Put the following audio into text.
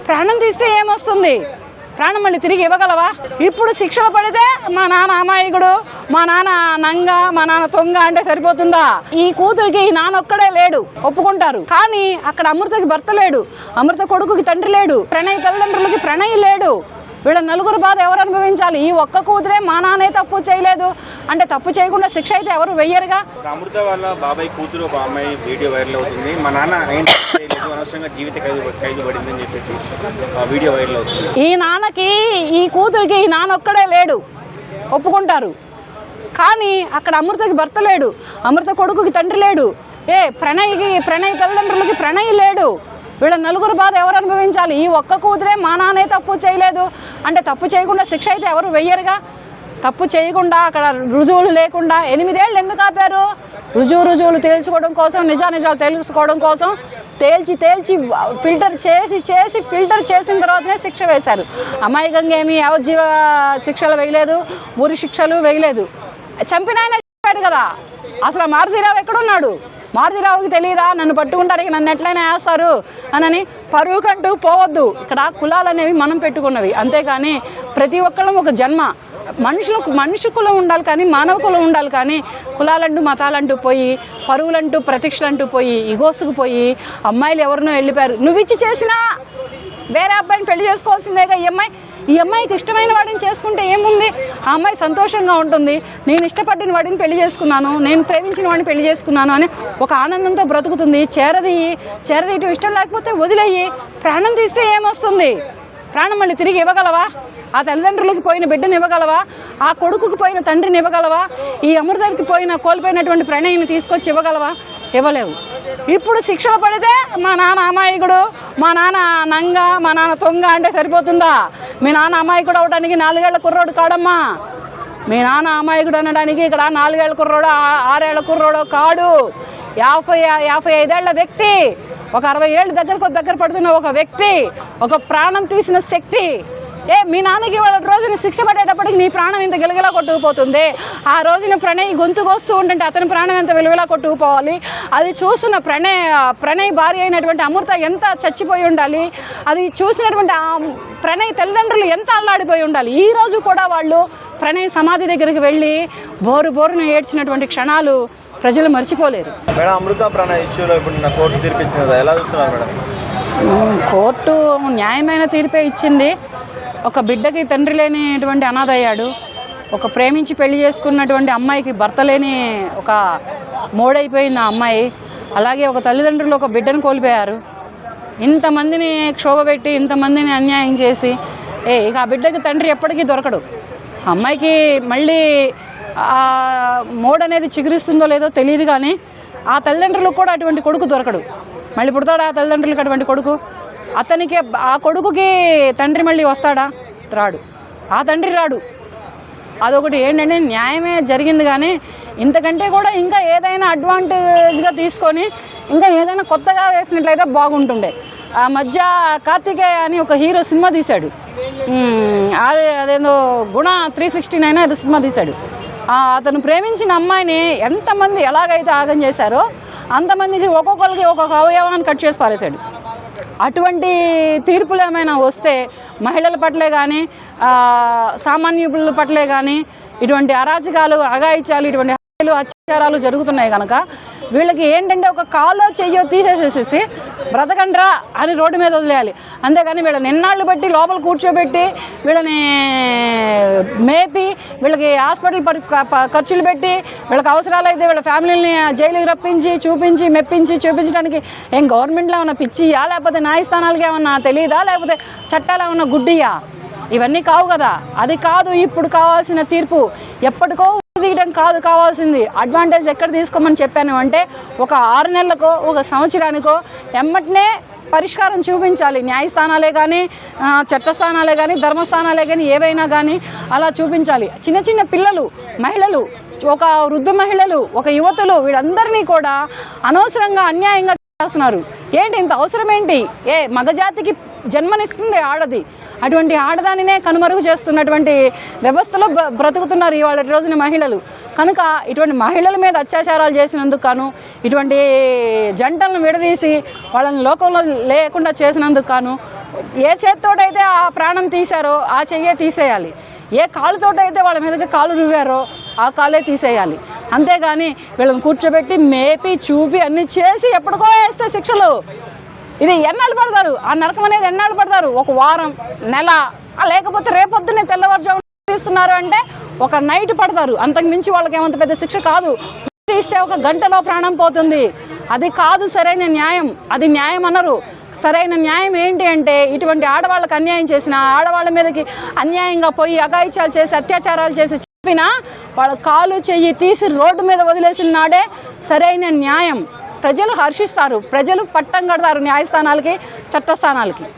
ప్రాణం తీస్తే ఏమొస్తుంది? ప్రాణం మళ్ళీ తిరిగి ఇవ్వగలవా? ఇప్పుడు శిక్షలు పడితే మా నాన్న అమాయకుడు, మా నాన్న నంగ, మా నాన్న తొంగ అంటే సరిపోతుందా? ఈ కూతురికి ఈ నాన్న ఒక్కడే లేడు, ఒప్పుకుంటారు. కానీ అక్కడ అమృతకి భర్త లేడు, అమృత కొడుకుకి తండ్రి లేడు, ప్రణయ్ తల్లిదండ్రులకి ప్రణయ్ లేడు. వీళ్ళ నలుగురు బాధ ఎవరు అనుభవించాలి? ఈ ఒక్క కూతురే మా నాన్నే తప్పు చేయలేదు అంటే తప్పు చేయకుండా శిక్ష అయితే ఎవరు వెయ్యరుగా. అమృత వాళ్ళ బాబాయ్ కూతురు ఒక అమ్మాయి వీడియో వైరల్ అవుతుంది. మా నాన్న అనవసరంగా జీవిత ఖైదు పడింది అని చెప్పేసి వీడియో వైరల్ అవుతుంది. ఈ నాన్నకి ఈ కూతురికి ఈ నాన్న ఒక్కడే లేడు, ఒప్పుకుంటారు. కానీ అక్కడ అమృతకి భర్త లేడు, అమృత కొడుకుకి తండ్రి లేడు, ప్రణయ్ తల్లిదండ్రులకి ప్రణయ్ లేడు. వీళ్ళ నలుగురు బాధ ఎవరు అనుభవించాలి? ఈ ఒక్క కూతురే మా నాన్నే తప్పు చేయలేదు అంటే తప్పు చేయకుండా శిక్ష అయితే ఎవరు వెయ్యరుగా. తప్పు చేయకుండా అక్కడ రుజువులు లేకుండా 8 ఏళ్ళు ఎందుకు ఆపారు? రుజువులు తెలుసుకోవడం కోసం, నిజాలు తెలుసుకోవడం కోసం తేల్చి ఫిల్టర్ చేసిన తర్వాతనే శిక్ష వేశారు. అమాయకంగా ఏమి యావజ్జీవ శిక్షలు వేయలేదు, ఊరి శిక్షలు వేయలేదు. చంపిన ఆయన చెప్పాడు కదా. అసలు మారుతీరావు ఎక్కడున్నాడు? మారుతీరావుకి తెలియదా నన్ను పట్టుకుంటారు, నన్ను ఎట్లయినా వేస్తారు అని? పరువుకంటూ పోవద్దు. ఇక్కడ కులాలు అనేవి మనం పెట్టుకున్నవి, అంతేకాని ప్రతి ఒక్కళ్ళం ఒక జన్మ. మనిషి కులం ఉండాలి కానీ మానవ కులం ఉండాలి కానీ కులాలంటూ మతాలంటూ పోయి, పరువులంటూ ప్రతిష్టలంటూ పోయి, ఇగోసుకు పోయి అమ్మాయిలు ఎవరినో వెళ్ళిపోయారు. నువ్వు ఇచ్చి చేసినా వేరే అబ్బాయిని పెళ్లి చేసుకోవాల్సిందేగా. ఈ అమ్మాయికి ఇష్టమైన వాడిని చేసుకుంటే ఏముంది? ఆ అమ్మాయి సంతోషంగా ఉంటుంది. నేను ఇష్టపడిన వాడిని పెళ్లి చేసుకున్నాను, నేను ప్రేమించిన వాడిని పెళ్లి చేసుకున్నాను అని ఒక ఆనందంతో బ్రతుకుతుంది. చేరదీయటం ఇష్టం లేకపోతే వదిలేయి. ప్రాణం తీస్తే ఏమొస్తుంది? ప్రాణం మళ్ళీ తిరిగి ఇవ్వగలవా? ఆ తల్లిదండ్రులకు పోయిన బిడ్డను ఇవ్వగలవా? ఆ కొడుకుకి పోయిన తండ్రిని ఇవ్వగలవా? ఈ అమృతకి కోల్పోయినటువంటి ప్రణయిని తీసుకొచ్చి ఇవ్వగలవా? ఇవ్వలేవు. ఇప్పుడు శిక్షలు పడితే మా నాన్న అమాయకుడు, మా నాన్న నంగ, మా నాన్న తొంగ అంటే సరిపోతుందా? మీ నాన్న అమాయకుడు అవడానికి 4 ఏళ్ల కుర్రోడు కాడమ్మా. మీ నాన్న అమాయకుడు అనడానికి ఇక్కడ 4 ఏళ్ల కుర్రోడు, 6 ఏళ్ల కుర్రోడు కాడు. 55 ఏళ్ల వ్యక్తి, ఒక 60 ఏళ్ళు దగ్గర పడుతున్న ఒక వ్యక్తి, ఒక ప్రాణం తీసిన శక్తి. మీ నాన్నకి వాళ్ళ రోజున శిక్ష పడేటప్పటికి నీ ప్రాణం ఇంత గిలగిలా కొట్టుకుపోతుంది. ఆ రోజున ప్రణయ్ గొంతుకు వస్తూ ఉంటుంటే అతని ప్రాణం ఎంత విలువలా కొట్టుకుపోవాలి. అది చూస్తున్న ప్రణయ్ భార్య అయినటువంటి అమృత ఎంత చచ్చిపోయి ఉండాలి. అది చూసినటువంటి ప్రణయ్ తల్లిదండ్రులు ఎంత అల్లాడిపోయి ఉండాలి. ఈ రోజు కూడా వాళ్ళు ప్రణయ్ సమాధి దగ్గరికి వెళ్ళి బోరును ఏడ్చినటువంటి క్షణాలు ప్రజలు మర్చిపోలేరు. మేడం, అమృత ప్రణయ్ ఇష్యూలో ఇప్పుడు కోర్టు తీర్పు ఇచ్చింది, ఎలా చూస్తున్నారు మేడం? కోర్టు న్యాయమైన తీర్పే ఇచ్చింది. ఒక బిడ్డకి తండ్రి లేనిటువంటి అనాథ అయ్యాడు. ఒక ప్రేమించి పెళ్లి చేసుకున్నటువంటి అమ్మాయికి భర్త లేని ఒక మోడైపోయిన అమ్మాయి. అలాగే ఒక తల్లిదండ్రులు ఒక బిడ్డను కోల్పోయారు. ఇంతమందిని క్షోభ పెట్టి, ఇంతమందిని అన్యాయం చేసి ఇక ఆ బిడ్డకి తండ్రి ఎప్పటికీ దొరకడు. అమ్మాయికి మళ్ళీ మోడ్ అనేది చిగురిస్తుందో లేదో తెలియదు కానీ ఆ తల్లిదండ్రులకు కూడా అటువంటి కొడుకు దొరకడు. మళ్ళీ పుడతాడా ఆ తల్లిదండ్రులకు అటువంటి కొడుకు? అతనికి ఆ కొడుకుకి తండ్రి మళ్ళీ వస్తాడా? రాడు. ఆ తండ్రి రాడు. అదొకటి ఏంటంటే న్యాయమే జరిగింది. కానీ ఇంతకంటే కూడా ఇంకా ఏదైనా అడ్వాంటేజ్గా తీసుకొని ఇంకా ఏదైనా కొత్తగా వేసినట్లయితే బాగుంటుండే. ఆ మధ్య కార్తికేయ అని ఒక హీరో సినిమా తీశాడు. అదేదో గుణ 369 ఏదో సినిమా తీశాడు. అతను ప్రేమించిన అమ్మాయిని ఎంతమంది ఎలాగైతే ఆగం చేశారో అంతమందికి ఒక్కొక్కరికి ఒక్కొక్క అవయవాన్ని కట్ చేసి పారేశాడు. అటువంటి తీర్పులు ఏమైనా వస్తే మహిళల పట్లే కానీ సామాన్యుల పట్లే కానీ ఇటువంటి అరాచకాలు, అఘాయిత్యాలు, ఇటువంటి అత్యాచారాలు జరుగుతున్నాయి కనుక వీళ్ళకి ఏంటంటే ఒక కాలో చెయ్యో తీసేసేసి బ్రతకండ్రా అని రోడ్డు మీద వదిలేయాలి. అంతేగాని వీళ్ళని ఎన్నాళ్ళు బట్టి లోపల కూర్చోబెట్టి వీళ్ళని మేపి వీళ్ళకి హాస్పిటల్ ఖర్చులు పెట్టి వీళ్ళకి అవసరాలైతే వీళ్ళ ఫ్యామిలీని జైలుకి రప్పించి చూపించడానికి ఏం గవర్నమెంట్లో ఏమన్నా పిచ్చియా, లేకపోతే న్యాయస్థానాలకి ఏమన్నా తెలియదా, లేకపోతే చట్టాలు ఏమన్నా గుడ్డియా? ఇవన్నీ కావు కదా. అది కాదు ఇప్పుడు కావాల్సిన తీర్పు. ఎప్పటికో తీయడం కాదు కావాల్సింది. అడ్వాంటేజ్ ఎక్కడ తీసుకోమని చెప్పాను అంటే ఒక 6 నెలలకో ఒక సంవత్సరానికో ఎమ్మటనే పరిష్కారం చూపించాలి. న్యాయస్థానాలే కానీ, చట్టస్థానాలే కానీ, ధర్మస్థానాలే కానీ, ఏవైనా కానీ అలా చూపించాలి. చిన్న పిల్లలు, మహిళలు, ఒక వృద్ధ మహిళలు, ఒక యువతులు, వీళ్ళందరినీ కూడా అనవసరంగా అన్యాయంగా చేస్తున్నారు. ఏంటి ఇంత అవసరం ఏంటి? మగజాతికి జన్మనిస్తుంది ఆడది. అటువంటి ఆడదానినే కనుమరుగు చేస్తున్నటువంటి వ్యవస్థలో బ్రతుకుతున్నారు ఇవాళ రోజున మహిళలు. కనుక ఇటువంటి మహిళల మీద అత్యాచారాలు చేసినందుకు గాను, ఇటువంటి జంటలను విడదీసి వాళ్ళని లోకంలో లేకుండా చేసినందుకు గాను ఏ చేత్తోటైతే ఆ ప్రాణం తీశారో ఆ చెయ్యే తీసేయాలి, ఏ కాలుతోటైతే వాళ్ళ మీదకి కాలు రువ్వారో ఆ కాలే తీసేయాలి. అంతేగాని వీళ్ళని కూర్చోబెట్టి మేపి చూపి అన్నీ చేసి ఎప్పటికో వేస్తే శిక్షలు ఇది ఎన్నాళ్ళు పడతారు? ఆ నరకం అనేది ఎన్నాళ్ళు పడతారు? ఒక వారం, నెల, లేకపోతే రేపొద్దునే తెల్లవారుజామున తీస్తున్నారు అంటే ఒక నైట్ పడతారు. అంతకు మించి వాళ్ళకి ఏమంత పెద్ద శిక్ష కాదు. తీస్తే ఒక గంటలో ప్రాణం పోతుంది. అది కాదు సరైన న్యాయం. అది న్యాయం అనరు. సరైన న్యాయం ఏంటి అంటే ఇటువంటి ఆడవాళ్ళకి అన్యాయం చేసిన ఆడవాళ్ళ మీదకి అన్యాయంగా పోయి అఘాయిత్యాలు చేసి అత్యాచారాలు చేసి చెప్పినా వాళ్ళ కాలు చెయ్యి తీసి రోడ్డు మీద వదిలేసిన నాడే సరైన న్యాయం. ప్రజలు హర్షిస్తారు, ప్రజలు పట్టం కడతారు న్యాయస్థానాలకి, చట్టస్థానాలకి.